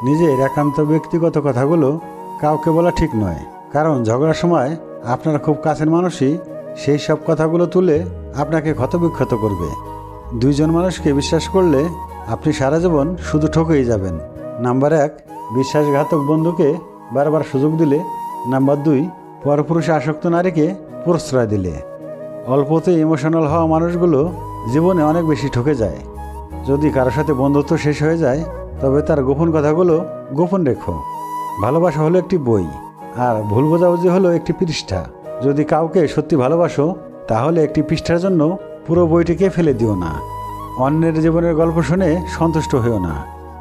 নিজের একান্ত ব্যক্তিগত কথাগুলো কাউকে বলা ঠিক নয়, কারণ ঝগড়ার সময় আপনার খুব কাছের মানুষই সেই সব কথাগুলো তুলে আপনাকে ক্ষতবিক্ষত করবে। দুইজন মানুষকে বিশ্বাস করলে আপনি সারা জীবন শুধু ঠকেই যাবেন। নাম্বার 1, বিশ্বাসঘাতক বন্ধুকে বারবার সুযোগ দিলে। নাম্বার 2, পরপুরুষে আসক্ত নারীকে প্রশ্রয় দিলে। অল্পতে ইমোশনাল হওয়া মানুষগুলো জীবনে অনেক বেশি ঠকে যায়। যদি কারোর সাথে বন্ধুত্ব শেষ হয়ে যায় তবে তার গোপন কথাগুলো গোপন রেখো। ভালোবাসা হলো একটি বই, আর ভুল বোঝাবুঝি হলো একটি পৃষ্ঠা। যদি কাউকে সত্যি ভালোবাসো তাহলে একটি পৃষ্ঠার জন্য পুরো বইটিকে ফেলে দিও না। অন্যের জীবনের গল্প শুনে সন্তুষ্ট হইও না,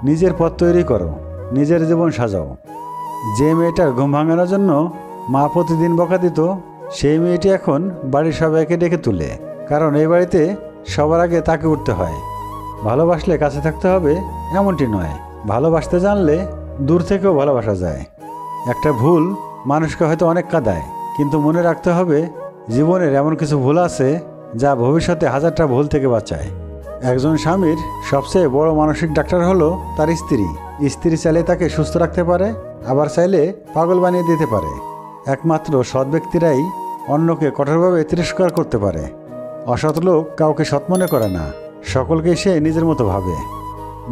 নিজের পথ তৈরি করো, নিজের জীবন সাজাও। যে মেয়েটার ঘুম ভাঙানোর জন্য মা প্রতিদিন বকা দিত, সেই মেয়েটি এখন বাড়ির সবাইকে ডেকে তুলে, কারণ এই বাড়িতে সবার আগে তাকে উঠতে হয়। ভালোবাসলে কাছে থাকতে হবে এমনটি নয়, ভালোবাসতে জানলে দূর থেকেও ভালোবাসা যায়। একটা ভুল মানুষকে হয়তো অনেক কাঁদায়, কিন্তু মনে রাখতে হবে জীবনের এমন কিছু ভুল আছে যা ভবিষ্যতে হাজারটা ভুল থেকে বাঁচায়। একজন স্বামীর সবচেয়ে বড় মানসিক ডাক্তার হলো তার স্ত্রী। স্ত্রী চাইলে তাকে সুস্থ রাখতে পারে, আবার চাইলে পাগল বানিয়ে দিতে পারে। একমাত্র সৎ ব্যক্তিরাই অন্যকে কঠোরভাবে তিরস্কার করতে পারে। অসৎ লোক কাউকে সৎ মনে করে না, সকলকে সে নিজের মতো ভাবে।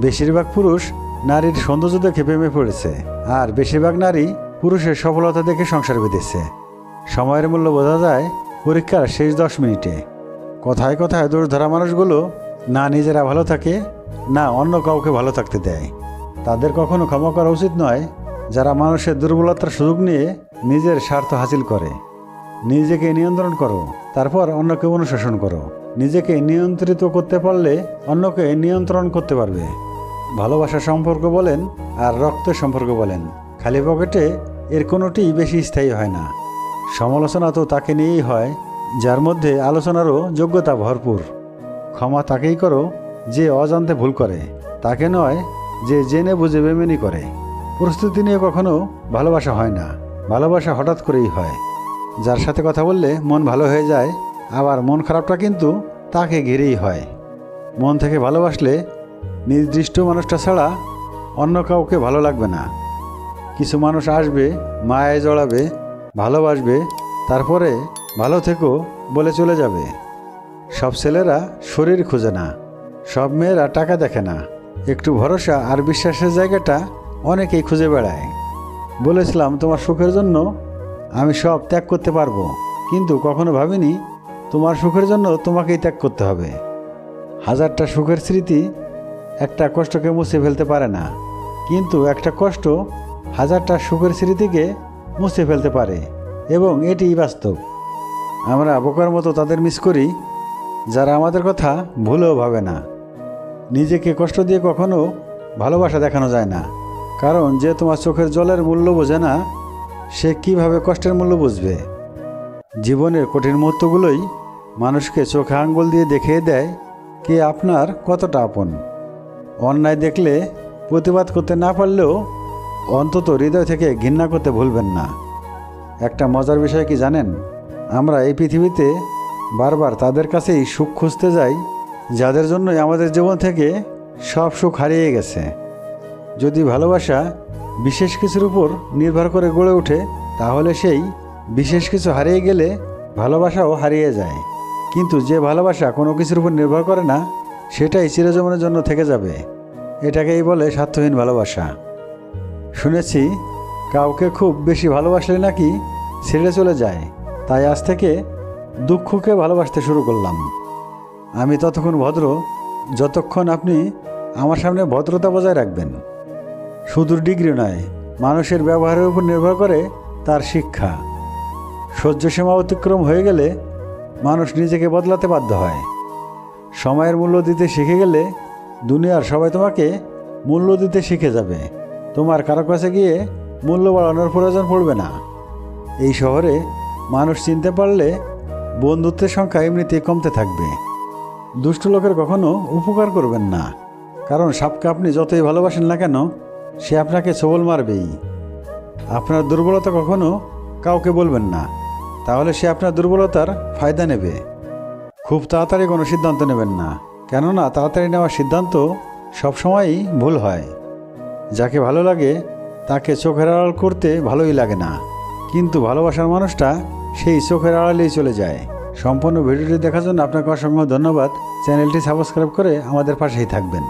বেশিরভাগ পুরুষ নারীর সৌন্দর্য দেখে প্রেমে পড়েছে, আর বেশিরভাগ নারী পুরুষের সফলতা দেখে সংসার বেঁধেছে। সময়ের মূল্য বোঝা যায় পরীক্ষার শেষ 10 মিনিটে। কথায় কথায় দোষ ধরা মানুষগুলো না নিজেরা ভালো থাকে, না অন্য কাউকে ভালো থাকতে দেয়। তাদের কখনো ক্ষমা করা উচিত নয় যারা মানুষের দুর্বলতার সুযোগ নিয়ে নিজের স্বার্থ হাসিল করে। নিজেকে নিয়ন্ত্রণ করো, তারপর অন্যকে অনুশাসন করো। নিজেকে নিয়ন্ত্রিত করতে পারলে অন্যকে নিয়ন্ত্রণ করতে পারবে। ভালোবাসার সম্পর্ক বলেন আর রক্তের সম্পর্ক বলেন, খালি পকেটে এর কোনোটিই বেশি স্থায়ী হয় না। সমালোচনা তো তাকে নিয়েই হয় যার মধ্যে আলোচনারও যোগ্যতা ভরপুর। ক্ষমা তাকেই করো যে অজান্তে ভুল করে, তাকে নয় যে জেনে বুঝে বেমেনি করে। প্রস্তুতি নিয়ে কখনো ভালোবাসা হয় না, ভালোবাসা হঠাৎ করেই হয়। যার সাথে কথা বললে মন ভালো হয়ে যায়, আবার মন খারাপটা কিন্তু তাকে ঘিরেই হয়। মন থেকে ভালোবাসলে নির্দিষ্ট মানুষটা ছাড়া অন্য কাউকে ভালো লাগবে না। কিছু মানুষ আসবে, মায়ায় জড়াবে, ভালোবাসবে, তারপরে ভালো থেকো বলে চলে যাবে। সব ছেলেরা শরীর খোঁজে না, সব মেয়েরা টাকা দেখে না। একটু ভরসা আর বিশ্বাসের জায়গাটা অনেকেই খুঁজে বেড়ায়। বলেছিলাম তোমার সুখের জন্য আমি সব ত্যাগ করতে পারবো, কিন্তু কখনো ভাবিনি তোমার সুখের জন্য তোমাকেই ত্যাগ করতে হবে। হাজারটা সুখের স্মৃতি একটা কষ্টকে মুছে ফেলতে পারে না, কিন্তু একটা কষ্ট হাজারটা সুখের স্মৃতিকে মুছে ফেলতে পারে, এবং এটিই বাস্তব। আমরা বোকার মতো তাদের মিস করি যারা আমাদের কথা ভুলেও ভাবে না। নিজেকে কষ্ট দিয়ে কখনো ভালোবাসা দেখানো যায় না, কারণ যে তোমার চোখের জলের মূল্য বোঝে না, সে কিভাবে কষ্টের মূল্য বুঝবে। জীবনের কঠিন মুহূর্তগুলোই মানুষকে চোখে আঙ্গুল দিয়ে দেখিয়ে দেয় কে আপনার কতটা আপন। অন্যায় দেখলে প্রতিবাদ করতে না পারলেও অন্তত হৃদয় থেকে ঘৃণা করতে ভুলবেন না। একটা মজার বিষয় কি জানেন? আমরা এই পৃথিবীতে বারবার তাদের কাছেই সুখ খুঁজতে যাই যাদের জন্যই আমাদের জীবন থেকে সব সুখ হারিয়ে গেছে। যদি ভালোবাসা বিশেষ কিছুর উপর নির্ভর করে গড়ে ওঠে, তাহলে সেই বিশেষ কিছু হারিয়ে গেলে ভালোবাসাও হারিয়ে যায়। কিন্তু যে ভালোবাসা কোনো কিছুর উপর নির্ভর করে না, সেটাই চিরজীবনের জন্য থেকে যাবে। এটাকেই বলে স্বার্থহীন ভালোবাসা। শুনেছি কাউকে খুব বেশি ভালোবাসলে নাকি ছেড়ে চলে যায়, তাই আজ থেকে দুঃখকে ভালোবাসতে শুরু করলাম। আমি ততক্ষণ ভদ্র যতক্ষণ আপনি আমার সামনে ভদ্রতা বজায় রাখবেন। শুধু ডিগ্রি নয়, মানুষের ব্যবহারের উপর নির্ভর করে তার শিক্ষা। সহ্য সীমা অতিক্রম হয়ে গেলে মানুষ নিজেকে বদলাতে বাধ্য হয়। সময়ের মূল্য দিতে শিখে গেলে দুনিয়ার সবাই তোমাকে মূল্য দিতে শিখে যাবে। তোমার কারো কাছে গিয়ে মূল্য বাড়ানোর প্রয়োজন পড়বে না। এই শহরে মানুষ চিনতে পারলে বন্ধুত্বের সংখ্যা এমনিতেই কমতে থাকবে। দুষ্ট লোকের কখনো উপকার করবেন না, কারণ সাপকে আপনি যতই ভালোবাসেন না কেন, সে আপনাকে ছোবল মারবেই। আপনার দুর্বলতা কখনো কাউকে বলবেন না, তাহলে সে আপনার দুর্বলতার ফায়দা নেবে। খুব তাড়াতাড়ি কোনো সিদ্ধান্ত নেবেন না, কেননা তাড়াতাড়ি নেওয়ার সিদ্ধান্ত সবসময়ই ভুল হয়। যাকে ভালো লাগে তাকে চোখের আড়াল করতে ভালোই লাগে না, কিন্তু ভালোবাসার মানুষটা সেই চোখের আড়ালেই চলে যায়। সম্পূর্ণ ভিডিওটি দেখার জন্য আপনাকে অসংখ্য ধন্যবাদ। চ্যানেলটি সাবস্ক্রাইব করে আমাদের পাশেই থাকবেন।